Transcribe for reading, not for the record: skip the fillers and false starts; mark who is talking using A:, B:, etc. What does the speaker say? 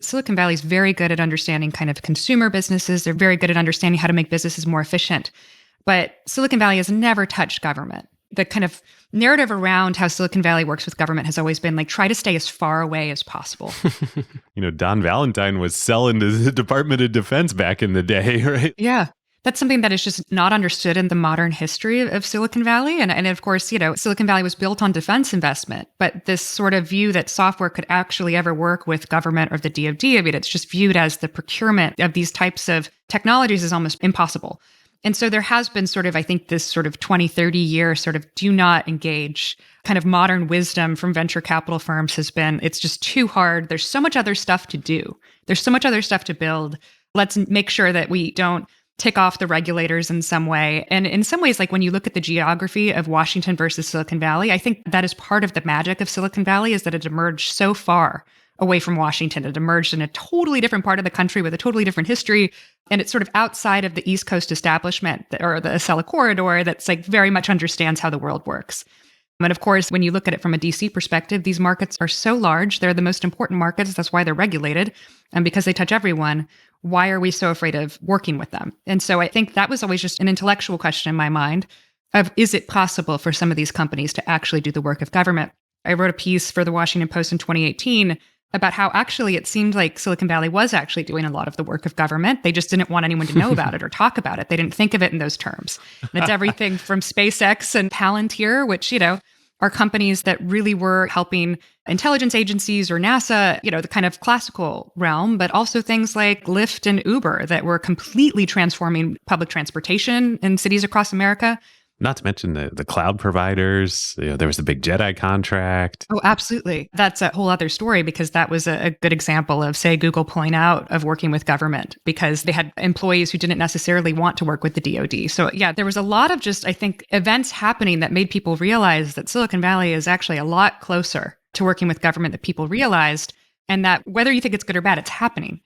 A: Silicon Valley is very good at understanding kind of consumer businesses. They're very good at understanding how to make businesses more efficient. But Silicon Valley has never touched government. The kind of narrative around how Silicon Valley works with government has always been like, try to stay as far away as possible.
B: Don Valentine was selling to the Department of Defense back in the day, right?
A: Yeah. That's something that is just not understood in the modern history of Silicon Valley. And of course, Silicon Valley was built on defense investment, but this sort of view that software could actually ever work with government or the DoD, I mean, it's just viewed as the procurement of these types of technologies is almost impossible. And so there has been sort of, I think, this sort of 20, 30 year sort of do not engage kind of modern wisdom from venture capital firms has been, it's just too hard. There's so much other stuff to do. There's so much other stuff to build. Let's make sure that we don't tick off the regulators in some way. And in some ways, like when you look at the geography of Washington versus Silicon Valley, I think that is part of the magic of Silicon Valley is that it emerged so far away from Washington. It emerged in a totally different part of the country with a totally different history. And it's sort of outside of the East Coast establishment or the Acela corridor that's like very much understands how the world works. And of course, when you look at it from a DC perspective, these markets are so large. They're the most important markets. That's why they're regulated. And because they touch everyone, why are we so afraid of working with them? And so I think that was always just an intellectual question in my mind of, is it possible for some of these companies to actually do the work of government? I wrote a piece for the Washington Post in 2018 about how actually it seemed like Silicon Valley was actually doing a lot of the work of government. They just didn't want anyone to know about it or talk about it. They didn't think of it in those terms. And it's everything from SpaceX and Palantir, which, are companies that really were helping intelligence agencies or NASA, the kind of classical realm, but also things like Lyft and Uber that were completely transforming public transportation in cities across America.
B: Not to mention the cloud providers. There was the big Jedi contract.
A: Oh, absolutely. That's a whole other story because that was a good example of, say, Google pulling out of working with government because they had employees who didn't necessarily want to work with the DoD. So yeah, there was a lot of just, I think, events happening that made people realize that Silicon Valley is actually a lot closer to working with government than people realized. And that whether you think it's good or bad, it's happening.